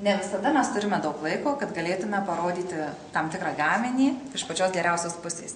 Ne visada mes turime daug laiko, kad galėtume parodyti tam tikrą gaminį iš pačios geriausios pusės.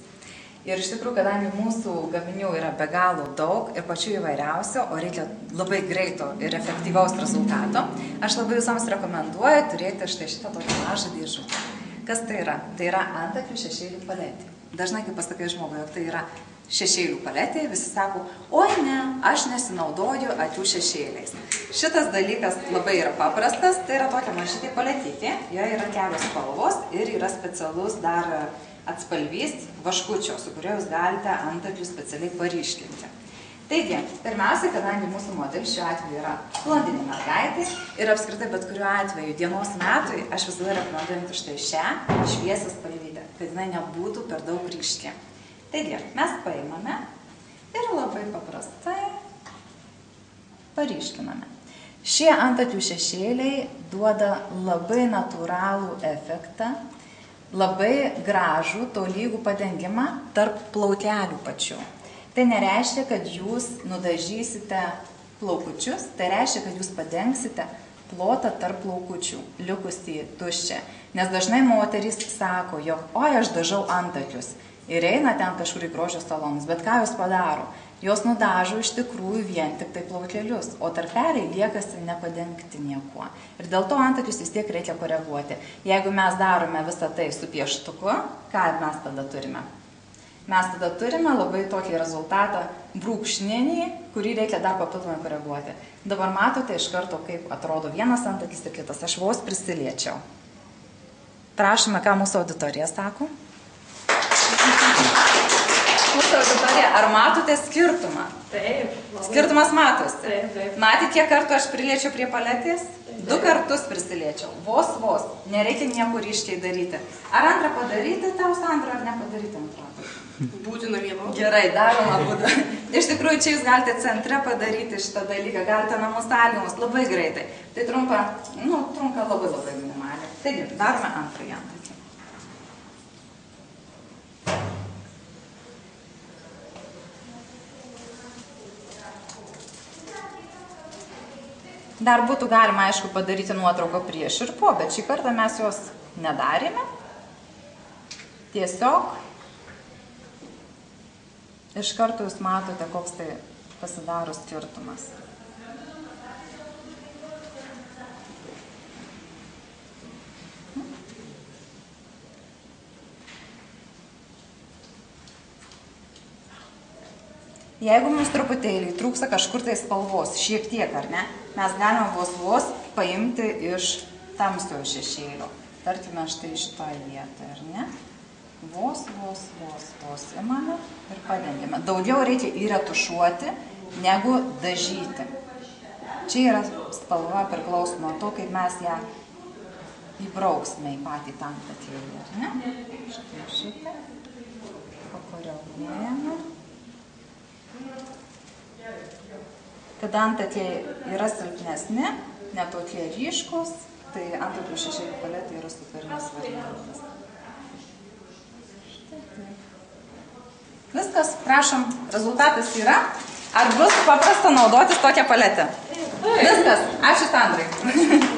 Ir iš tikrųjų, kadangi mūsų gaminių yra be galo daug ir pačių įvairiausių, o reikia labai greito ir efektyvaus rezultato, aš labai visoms rekomenduoju turėti štai šitą tokį mažą dėžutę. Kas tai yra? Tai yra antakių šešėlių paletė. Dažnai, kai pasakai žmogui, jog tai yra šešėlių paletė, visi sako, oi ne, aš nesinaudoju akių šešėliais. Šitas dalykas labai yra paprastas, tai yra tokia mažytė paletytė, joje yra kelios spalvos ir yra specialus dar atspalvys vaškučio, su kuriuo jūs galite antakius specialiai paryškinti. Taigi, pirmiausia, kadangi mūsų modelis šiuo atveju yra blondinė mergaitė ir apskritai bet kuriuo atveju dienos metui, aš visada rekomenduoju štai šią šviesią spalvytę, kad jinai nebūtų per daug ryški. Taigi, mes paimame ir labai paprastai paryškiname. Šie antakių šešėliai duoda labai natūralų efektą, labai gražų, tolygų padengimą tarp plaukelių pačių. Tai nereiškia, kad jūs nudažysite plaukučius, tai reiškia, kad jūs padengsite plotą tarp plaukučių, likusį tuščią. Nes dažnai moterys sako, jog, oi, aš dažau antakius ir eina ten kažkur į grožio salonus, bet ką jos padaro? Jos nudažo iš tikrųjų vien tik tai plaukelius, o tarpeliai liekasi nepadengti niekuo. Ir dėl to antakius vis tiek reikia koreguoti. Jeigu mes darome visą tai su pieštuku, ką mes tada turime? Mes tada turime labai tokį rezultatą brūkšninį, kurį reikia dar papildomai koreguoti. Dabar matote iš karto, kaip atrodo vienas antakis ir kitas. Aš vos prisiliečiau. Prašome, ką mūsų auditorija sako. Mūsų auditorija, ar matote skirtumą? Taip. Skirtumas matosi. Taip. Matėte, kiek kartų aš priliečiau prie paletės? 2 kartus prisiliečiau. Vos. Nereikia nieko ryškiai daryti. Ar antrą padaryti tau, Sandra, ar nepadaryti antrą? Būtina vieno. Gerai, daroma būdu. Iš tikrųjų, čia jūs galite centre padaryti šitą dalyką, galite namų sąlygomis labai greitai. Tai trunka labai minimaliai. Taigi, darome antrąjį antakį. Dar būtų galima, aišku, padaryti nuotrauką prieš ir po, bet šį kartą mes jos nedarėme. Tiesiog iš karto jūs matote, koks tai pasidaro skirtumas. Jeigu mums truputėlį trūksta kažkur tai spalvos, šiek tiek, ar ne, mes galime vos paimti iš tamsiojo šešėlio. Tarkime, štai šitą vietą, ar ne? Vos imame ir padengime. Daugiau reikia įretušuoti, negu dažyti. Čia yra spalva priklausoma nuo to, kaip mes ją įbrauksime į patį antakėlį, ar ne? Štai šitą. Pakoreguojame. Kada antakiai yra silpnesni, netokie ryškus, tai antakių šešėlių paletė yra superinis variantas. Viskas, prašom, rezultatas yra. Ar bus paprasta naudotis tokią paletę? Viskas, ačiū Sandrai.